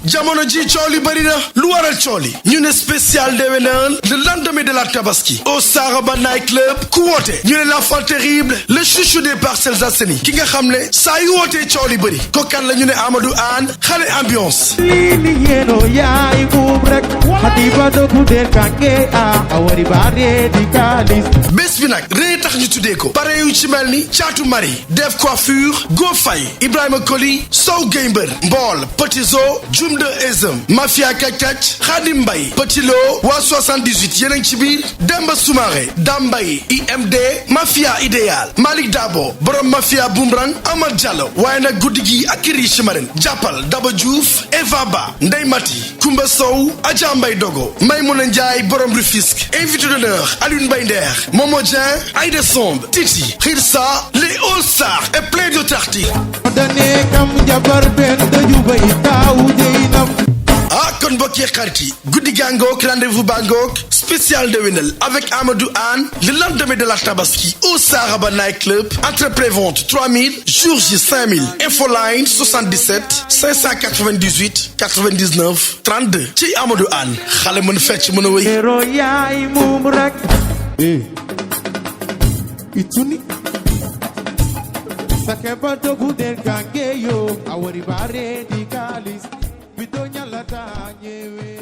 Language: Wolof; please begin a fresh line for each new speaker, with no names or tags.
jamono ji coow li bëri na lu waral coow li ñu ne spécial déwénal le lendemain de la tabaski au Saraba Night Club ku woote ñu ne l'enfant terrible le chouchou des Parcelles Assainies ki nga xam ne saa yu wootee coow li bëri ko kan la ñu ne Amadou Anne xale ambiance
lili yeno yaay buum rek hadiba dogu der kange a wari bare di kalis
bés bi nag rëy tax ñu tuddee ko pare yu ci mel ni Caatu Marie Def Coiffure Go Faye Ibrahima Koli Sow Gaymber Mbool Petit Zo Jum de Ezem Mafia Kakac Khadim Mbaye Petit Lo waa 78 yeneen ci biir Demba Soumaré Dambay IMD Mafia Idéal Malick Dabo borom Mafia Boomerang Amad Diallo waaye nag guddi gi ak kiri ci marine jàppal Daba Diouf Eva Ba Ndey Mati Kumba Sow Adja Mbay Dogo Maymouna Ndiaye borom Rufisque invité d'honneur Alioune Mbaye Nder Momo Dieng Aïda Somb Titi Khirsa les All-Stars et plein d'autres artistes. Ah kon mbokk yi xarit yi guddi gàngook rendez-vous bangook spécial déwénal avec Amadou Anne le lendemain de la tabaski au Saraba Night Club entrée prévente 3000 jour J 5000 infoline 77 598 99 32 ci Amadou Anne xale mën fecc mën a wéy
ero yaay moom rek ituni sakeba dogu der kange yo awari bare di kalis bidonya lata nyewe